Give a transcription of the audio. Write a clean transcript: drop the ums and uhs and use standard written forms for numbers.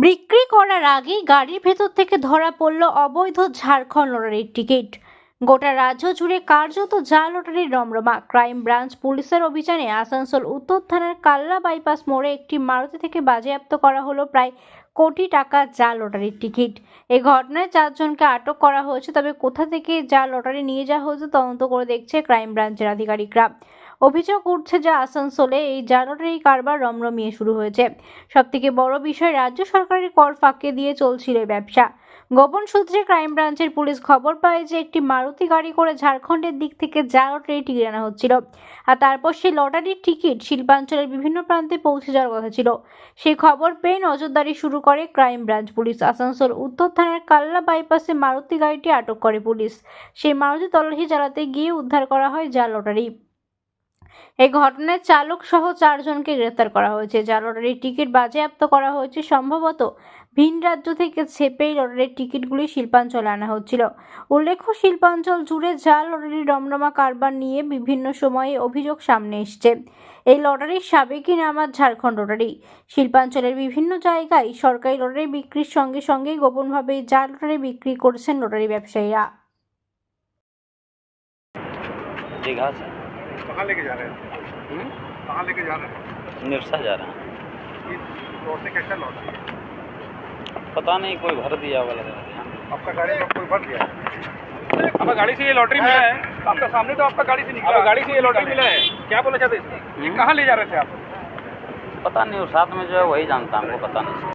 বিক্রি করার আগেই গাড়ির ভেতর থেকে ধরা পড়ল অবৈধ ঝাড়খণ্ড লটারির টিকিট। গোটা রাজ্য জুড়ে কার্যত জাল লটারির রমরমা। ক্রাইম ব্রাঞ্চ পুলিশের অভিযানে আসানসোল উত্তর থানার কাল্লা বাইপাস মোড়ে একটি মারুতি থেকে বাজেয়াপ্ত করা হলো প্রায় কোটি টাকা জাল লটারির টিকিট। এই ঘটনায় 4 জনকে আটক করা হয়েছে। তবে কোথা থেকে জাল লটারি নিয়ে যাওয়া হয়েছে তদন্ত করে দেখছে ক্রাইম ব্রাঞ্চের আধিকারিকরা। অভিযোগ উঠছে যে আসানসোলে এই জাল লটারি কারবার রমরমিয়ে শুরু হয়েছে। সবথেকে বড় বিষয়, রাজ্য সরকারের কর ফাঁকি দিয়ে চলছিল এই ব্যবসা। গোপন সূত্রে ক্রাইম ব্রাঞ্চের পুলিশ খবর পায় যে একটি মারুতি গাড়ি করে ঝাড়খণ্ডের দিক থেকে জাল লটারি টিকিট আনা হচ্ছিল, আর তারপর সেই লটারির টিকিট শিল্পাঞ্চলের বিভিন্ন প্রান্তে পৌঁছে যাওয়ার কথা ছিল। সেই খবর পেয়ে নজরদারি শুরু করে ক্রাইম ব্রাঞ্চ পুলিশ। আসানসোল উত্তর থানার কাল্লা বাইপাসে মারুতি গাড়িটি আটক করে পুলিশ। সেই মারুতি তল্লাশি চালাতে গিয়ে উদ্ধার করা হয় জাল লটারি। এই ঘটনায় চালক সহ 4 জনকে গ্রেফতার করা হয়েছে। জাল লটারির টিকিট বাজেয়াপ্ত করা হয়েছে। সম্ভবত ভিন রাজ্য থেকে ছেপে লটারির টিকিটগুলি শিল্পাঞ্চলে আনা হচ্ছিল। উল্লেখ্য, শিল্পাঞ্চল জুড়ে জাল লটারির রমরমা কারবার নিয়ে বিভিন্ন সময়ে অভিযোগ সামনে এসছে। এই লটারির সাবেকি নাম ঝাড়খণ্ড লটারি। শিল্পাঞ্চলের বিভিন্ন জায়গায় সরকারি লটারি বিক্রির সঙ্গে সঙ্গে গোপনভাবে জাল লটারি বিক্রি করছেন লটারি ব্যবসায়ীরা। कहाँ लेके जा रहे हैं? कहाँ लेके जा रहे हैं? निरसा जा रहा है। ये लौट से कैसा लौटा? पता नहीं, कोई भर दिया वाला है। आपका गाड़ी में कोई भर दिया है? आपका गाड़ी से ये लॉटरी मिला है। आपका सामने तो आपका गाड़ी से निकला, गाड़ी से ये लॉटरी मिला है। क्या बोलना चाहते हैं इसमें? ये कहाँ ले जा रहे थे आप? पता नहीं, वो साथ में जो है वही जानता, हमको पता नहीं।